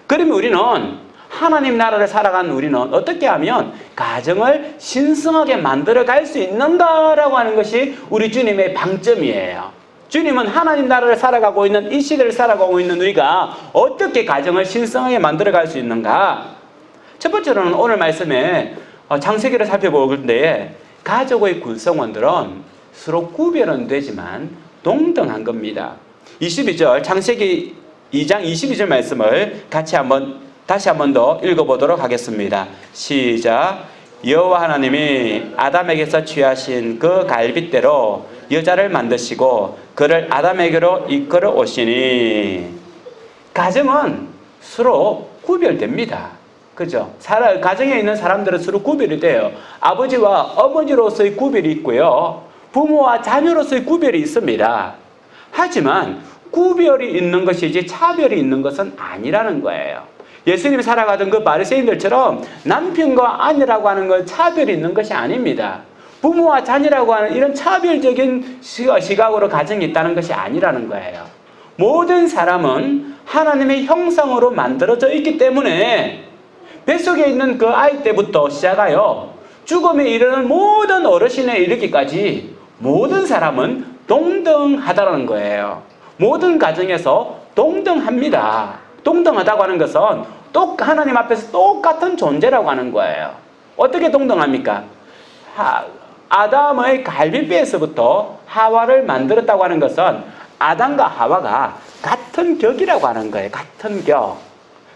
그러면 우리는, 하나님 나라를 살아가는 우리는 어떻게 하면 가정을 신성하게 만들어 갈 수 있는가라고 하는 것이 우리 주님의 방점이에요. 주님은 하나님 나라를 살아가고 있는 이 시대를 살아가고 있는 우리가 어떻게 가정을 신성하게 만들어 갈 수 있는가? 첫 번째로는 오늘 말씀에 창세기를 살펴볼 때에 가족의 구성원들은 서로 구별은 되지만 동등한 겁니다. 22절, 창세기 2장 22절 말씀을 다시 한 번 더 읽어보도록 하겠습니다. 시작. 여호와 하나님이 아담에게서 취하신 그 갈빗대로 여자를 만드시고 그를 아담에게로 이끌어 오시니. 가정은 서로 구별됩니다. 그죠? 가정에 있는 사람들은 서로 구별이 돼요. 아버지와 어머니로서의 구별이 있고요, 부모와 자녀로서의 구별이 있습니다. 하지만 구별이 있는 것이지 차별이 있는 것은 아니라는 거예요. 예수님이 살아가던 그 바리새인들처럼 남편과 아내라고 하는 건 차별이 있는 것이 아닙니다. 부모와 자녀라고 하는 이런 차별적인 시각으로 가정이 있다는 것이 아니라는 거예요. 모든 사람은 하나님의 형상으로 만들어져 있기 때문에 뱃속에 있는 그 아이 때부터 시작하여 죽음에 이르는 모든 어르신에 이르기까지 모든 사람은 동등하다는 거예요. 모든 가정에서 동등합니다. 동등하다고 하는 것은 하나님 앞에서 똑같은 존재라고 하는 거예요. 어떻게 동등합니까? 아담의 갈빗배에서부터 하와를 만들었다고 하는 것은 아담과 하와가 같은 격이라고 하는 거예요. 같은 격.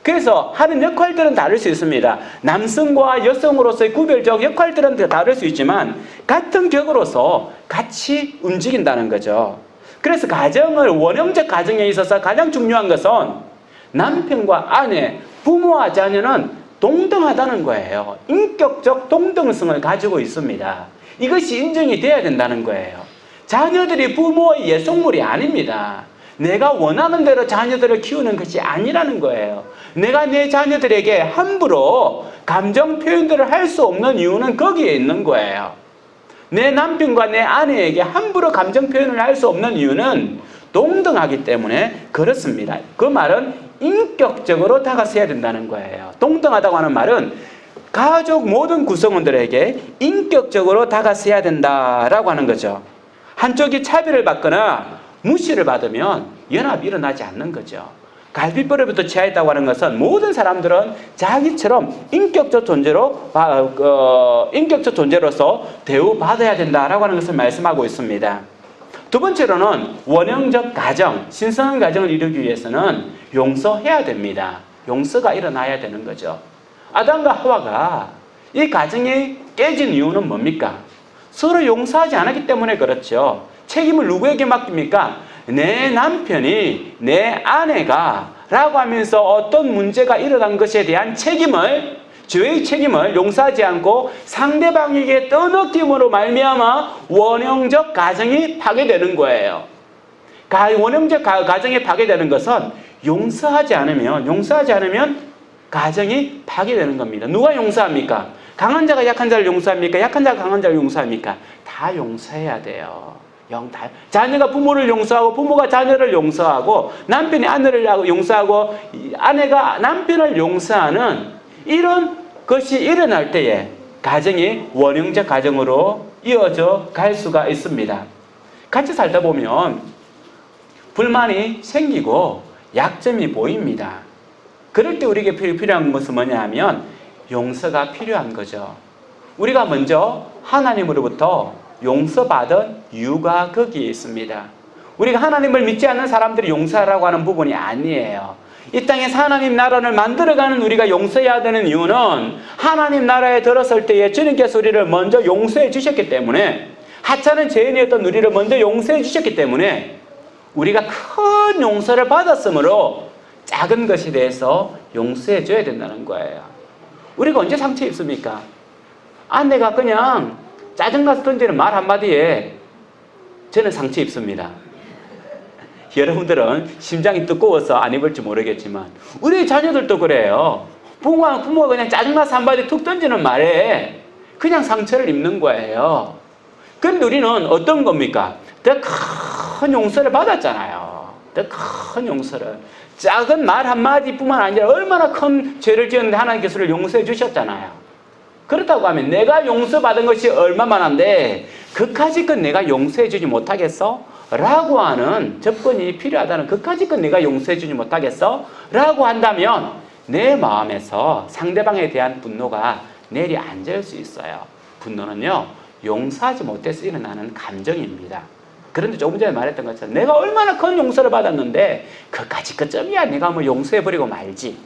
그래서 하는 역할들은 다를 수 있습니다. 남성과 여성으로서의 구별적 역할들은 다를 수 있지만 같은 격으로서 같이 움직인다는 거죠. 그래서 원형적 가정에 있어서 가장 중요한 것은 남편과 아내, 부모와 자녀는 동등하다는 거예요. 인격적 동등성을 가지고 있습니다. 이것이 인정이 돼야 된다는 거예요. 자녀들이 부모의 예속물이 아닙니다. 내가 원하는 대로 자녀들을 키우는 것이 아니라는 거예요. 내가 내 자녀들에게 함부로 감정 표현들을 할 수 없는 이유는 거기에 있는 거예요. 내 남편과 내 아내에게 함부로 감정 표현을 할 수 없는 이유는 동등하기 때문에 그렇습니다. 그 말은 인격적으로 다가서야 된다는 거예요. 동등하다고 하는 말은 가족 모든 구성원들에게 인격적으로 다가서야 된다라고 하는 거죠. 한쪽이 차별을 받거나 무시를 받으면 연합이 일어나지 않는 거죠. 갈빗벌에부터 취하였다고 하는 것은 모든 사람들은 자기처럼 인격적 존재로서 대우받아야 된다라고 하는 것을 말씀하고 있습니다. 두 번째로는 원형적 가정, 신성한 가정을 이루기 위해서는 용서해야 됩니다. 용서가 일어나야 되는 거죠. 아담과 하와가 이 가정이 깨진 이유는 뭡니까? 서로 용서하지 않았기 때문에 그렇죠. 책임을 누구에게 맡깁니까? 내 남편이, 내 아내가 라고 하면서 어떤 문제가 일어난 것에 대한 죄의 책임을 용서하지 않고 상대방에게 떠넘김으로 말미암아 원형적 가정이 파괴되는 거예요. 원형적 가정이 파괴되는 것은 용서하지 않으면 가정이 파괴되는 겁니다. 누가 용서합니까? 강한 자가 약한 자를 용서합니까? 약한 자가 강한 자를 용서합니까? 다 용서해야 돼요. 자녀가 부모를 용서하고 부모가 자녀를 용서하고 남편이 아내를 용서하고 아내가 남편을 용서하는 이런 것이 일어날 때에 가정이 원형적 가정으로 이어져 갈 수가 있습니다. 같이 살다 보면 불만이 생기고 약점이 보입니다. 그럴 때 우리에게 필요한 것은 뭐냐 하면 용서가 필요한 거죠. 우리가 먼저 하나님으로부터 용서받은 이유가 거기에 있습니다. 우리가 하나님을 믿지 않는 사람들이 용서하라고 하는 부분이 아니에요. 이 땅에서 하나님 나라를 만들어가는 우리가 용서해야 되는 이유는 하나님 나라에 들었을 때에 주님께서 우리를 먼저 용서해 주셨기 때문에, 하찮은 죄인이었던 우리를 먼저 용서해 주셨기 때문에 우리가 큰 용서를 받았으므로 작은 것에 대해서 용서해 줘야 된다는 거예요. 우리가 언제 상처 입습니까? 아내가 그냥 짜증나서 던지는 말 한마디에 저는 상처 입습니다. 여러분들은 심장이 두꺼워서 안 입을지 모르겠지만 우리 자녀들도 그래요. 부모가 그냥 짜증나서 한마디 툭 던지는 말에 그냥 상처를 입는 거예요. 그런데 우리는 어떤 겁니까? 더 큰 용서를 받았잖아요. 더 큰 용서를. 작은 말 한마디뿐만 아니라 얼마나 큰 죄를 지었는데 하나님께서 우리를 용서해 주셨잖아요. 그렇다고 하면 내가 용서받은 것이 얼마만한데 그까짓 건 내가 용서해 주지 못하겠어? 라고 하는 접근이 필요하다는, 그까짓 건 내가 용서해 주지 못하겠어? 라고 한다면 내 마음에서 상대방에 대한 분노가 내려앉을 수 있어요. 분노는요, 용서하지 못해서 일어나는 감정입니다. 그런데 조금 전에 말했던 것처럼 내가 얼마나 큰 용서를 받았는데 그까짓 것쯤이야 내가 뭐 용서해버리고 말지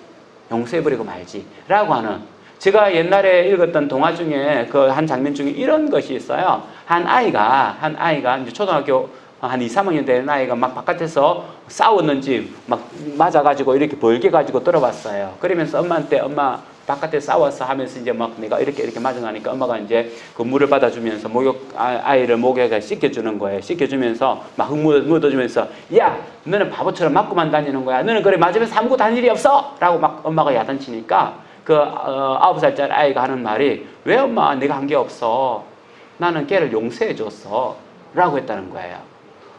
라고 하는, 제가 옛날에 읽었던 동화 중에 그 한 장면 중에 이런 것이 있어요. 한 아이가 이제 초등학교 한 2, 3학년 되는 아이가 막 바깥에서 싸웠는지 막 맞아가지고 이렇게 벌게 가지고 들어봤어요. 그러면서 엄마한테 엄마 바깥에 싸웠어 하면서 이제 막 내가 이렇게 맞아가니까 엄마가 이제 그 물을 받아주면서 아이를 목에가 씻겨주는 거예요. 씻겨주면서 막 묻어주면서 야, 너는 바보처럼 맞고만 다니는 거야. 너는 그래 맞으면서 아무것도 한 일이 없어. 라고 막 엄마가 야단치니까 그 9살짜리 아이가 하는 말이, 왜 엄마 내가 한 게 없어. 나는 걔를 용서해 줬어. 라고 했다는 거예요.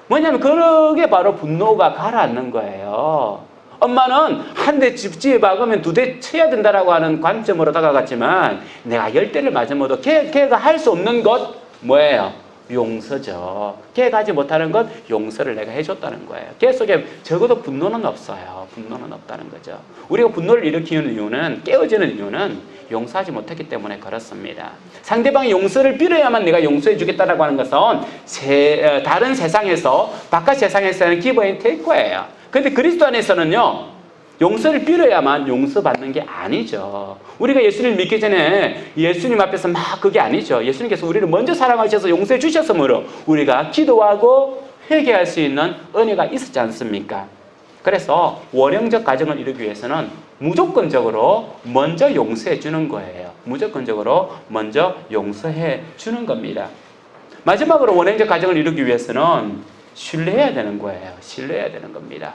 뭐냐면 그게 바로 분노가 가라앉는 거예요. 엄마는 한 대 집집에 박으면 2대 쳐야 된다라고 하는 관점으로 다가갔지만 내가 10대를 맞으면도 걔가 할 수 없는 것 뭐예요? 용서죠. 걔가 하지 못하는 것 용서를 내가 해줬다는 거예요. 걔 속에 적어도 분노는 없어요. 분노는 없다는 거죠. 우리가 분노를 일으키는 이유는, 깨어지는 이유는 용서하지 못했기 때문에 그렇습니다. 상대방이 용서를 빌어야만 내가 용서해 주겠다라고 하는 것은 다른 세상에서, 바깥 세상에서는 give and take예요. 그런데 그리스도 안에서는요, 용서를 빌어야만 용서받는 게 아니죠. 우리가 예수님을 믿기 전에 예수님 앞에서 막 그게 아니죠. 예수님께서 우리를 먼저 사랑하셔서 용서해 주셨으므로 우리가 기도하고 회개할 수 있는 은혜가 있었지 않습니까? 그래서 원형적 가정을 이루기 위해서는 무조건적으로 먼저 용서해 주는 거예요. 무조건적으로 먼저 용서해 주는 겁니다. 마지막으로 원형적 가정을 이루기 위해서는 신뢰해야 되는 거예요. 신뢰해야 되는 겁니다.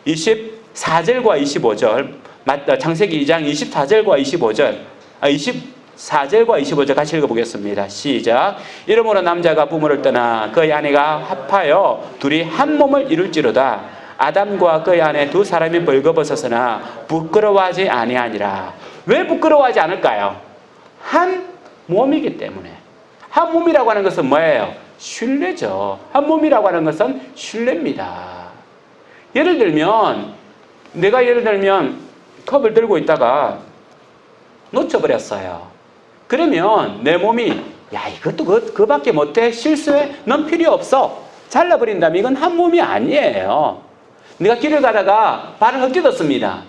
24절과 25절, 창세기 2장 24절과 25절, 24절과 25절 같이 읽어보겠습니다. 시작. 이러므로 남자가 부모를 떠나 그의 아내가 합하여 둘이 한 몸을 이룰지로다. 아담과 그의 아내 두 사람이 벌거벗었으나 부끄러워하지 아니하니라. 왜 부끄러워하지 않을까요? 한 몸이기 때문에. 한 몸이라고 하는 것은 뭐예요? 신뢰죠. 한 몸이라고 하는 것은 신뢰입니다. 예를 들면 내가 컵을 들고 있다가 놓쳐버렸어요. 그러면 내 몸이 야, 이것도 그밖에 못해? 실수해? 넌 필요 없어. 잘라버린다면 이건 한 몸이 아니에요. 내가 길을 가다가 발을 헛디뎠습니다.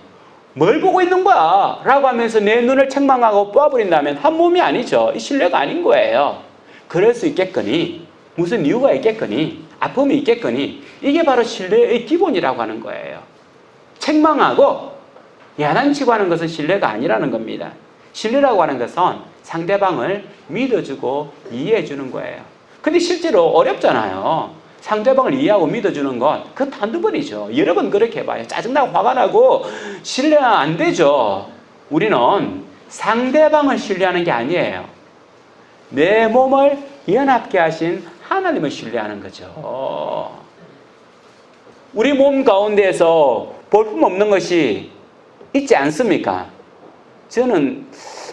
뭘 보고 있는 거야? 라고 하면서 내 눈을 책망하고 뽑아버린다면 한 몸이 아니죠. 이 신뢰가 아닌 거예요. 그럴 수 있겠거니, 무슨 이유가 있겠거니, 아픔이 있겠거니, 이게 바로 신뢰의 기본이라고 하는 거예요. 책망하고 야단치고 하는 것은 신뢰가 아니라는 겁니다. 신뢰라고 하는 것은 상대방을 믿어주고 이해해주는 거예요. 근데 실제로 어렵잖아요. 상대방을 이해하고 믿어주는 건 그 한두 번이죠. 여러 번 그렇게 해봐요. 짜증나고 화가 나고 신뢰가 안 되죠. 우리는 상대방을 신뢰하는 게 아니에요. 내 몸을 연합케 하신 하나님을 신뢰하는 거죠. 우리 몸 가운데에서 볼품없는 것이 있지 않습니까? 저는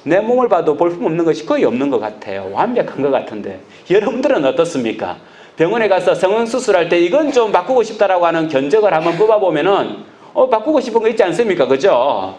내 몸을 봐도 볼품없는 것이 거의 없는 것 같아요. 완벽한 것 같은데 여러분들은 어떻습니까? 병원에 가서 성형수술할 때 이건 좀 바꾸고 싶다라고 하는 견적을 한번 뽑아보면은 바꾸고 싶은 거 있지 않습니까? 그죠?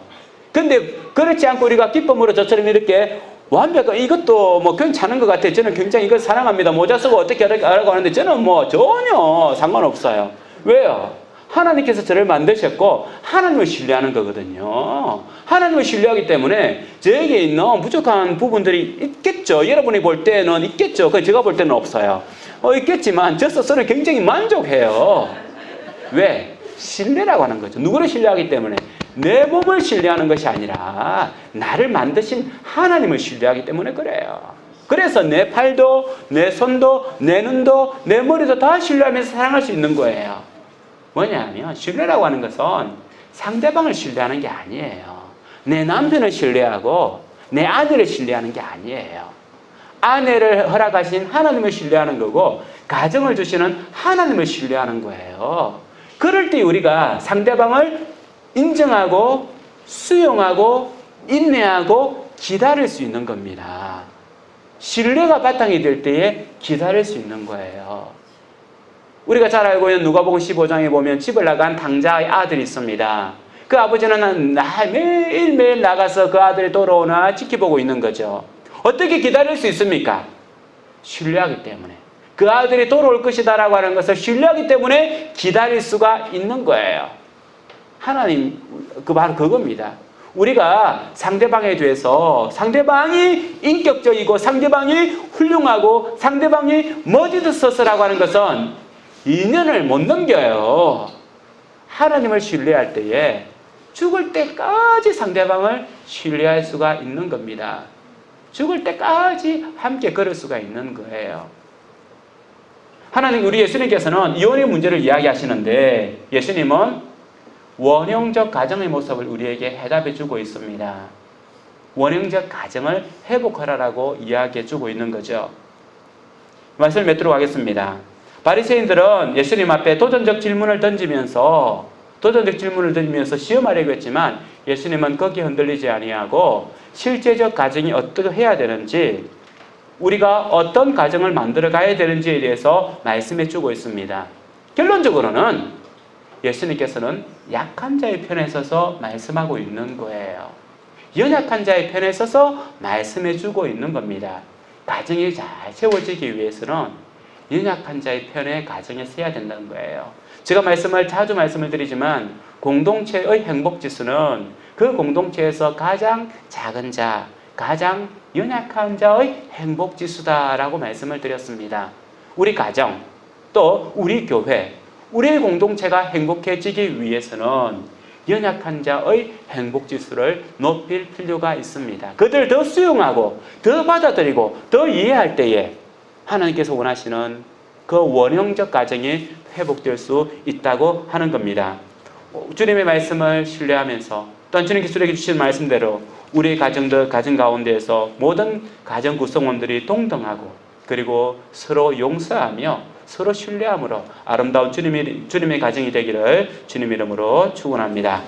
근데 그렇지 않고 우리가 기쁨으로 저처럼 이렇게 완벽한, 이것도 뭐 괜찮은 것 같아요. 저는 굉장히 이걸 사랑합니다. 모자 쓰고 어떻게 하라고 하는데 저는 뭐 전혀 상관없어요. 왜요? 하나님께서 저를 만드셨고 하나님을 신뢰하는 거거든요. 하나님을 신뢰하기 때문에 저에게 있는 부족한 부분들이 있겠죠. 여러분이 볼 때는 있겠죠. 제가 볼 때는 없어요. 있겠지만 저 스스로 굉장히 만족해요. 왜? 신뢰라고 하는 거죠. 누구를 신뢰하기 때문에? 내 몸을 신뢰하는 것이 아니라 나를 만드신 하나님을 신뢰하기 때문에 그래요. 그래서 내 팔도, 내 손도, 내 눈도, 내 머리도 다 신뢰하면서 사랑할 수 있는 거예요. 뭐냐면 신뢰라고 하는 것은 상대방을 신뢰하는 게 아니에요. 내 남편을 신뢰하고 내 아내를 신뢰하는 게 아니에요. 아내를 허락하신 하나님을 신뢰하는 거고 가정을 주시는 하나님을 신뢰하는 거예요. 그럴 때 우리가 상대방을 인정하고 수용하고 인내하고 기다릴 수 있는 겁니다. 신뢰가 바탕이 될 때에 기다릴 수 있는 거예요. 우리가 잘 알고 있는 누가복음 15장에 보면 집을 나간 당자의 아들이 있습니다. 그 아버지는 매일매일 나가서 그 아들이 돌아오나 지켜보고 있는 거죠. 어떻게 기다릴 수 있습니까? 신뢰하기 때문에. 그 아들이 돌아올 것이다라고 하는 것을 신뢰하기 때문에 기다릴 수가 있는 거예요. 하나님, 바로 그겁니다. 우리가 상대방에 대해서 상대방이 인격적이고 상대방이 훌륭하고 상대방이 멋있어서라고 하는 것은 인연을 못 넘겨요. 하나님을 신뢰할 때에 죽을 때까지 상대방을 신뢰할 수가 있는 겁니다. 죽을 때까지 함께 걸을 수가 있는 거예요. 하나님, 우리 예수님께서는 이혼의 문제를 이야기하시는데 예수님은 원형적 가정의 모습을 우리에게 해답해 주고 있습니다. 원형적 가정을 회복하라고 이야기해 주고 있는 거죠. 말씀을 맺도록 하겠습니다. 바리새인들은 예수님 앞에 도전적 질문을 던지면서 시험하려고 했지만 예수님은 거기에 흔들리지 아니하고 실제적 가정이 어떻게 해야 되는지, 우리가 어떤 가정을 만들어 가야 되는지에 대해서 말씀해 주고 있습니다. 결론적으로는 예수님께서는 약한 자의 편에 서서 말씀하고 있는 거예요. 연약한 자의 편에 서서 말씀해 주고 있는 겁니다. 가정이 잘 세워지기 위해서는 연약한 자의 편에 가정에 서야 된다는 거예요. 제가 자주 말씀을 드리지만 공동체의 행복지수는 그 공동체에서 가장 작은 자, 가장 연약한 자의 행복지수다라고 말씀을 드렸습니다. 우리 가정, 또 우리 교회, 우리의 공동체가 행복해지기 위해서는 연약한 자의 행복지수를 높일 필요가 있습니다. 그들을 더 수용하고 더 받아들이고 더 이해할 때에 하나님께서 원하시는 그 원형적 가정이 회복될 수 있다고 하는 겁니다. 주님의 말씀을 신뢰하면서 또한 주님께서 우리에게 주신 말씀대로 우리의 가정 가운데에서 모든 가정 구성원들이 동등하고 그리고 서로 용서하며 서로 신뢰함으로 아름다운 주님의 가정이 되기를 주님 이름으로 축원합니다.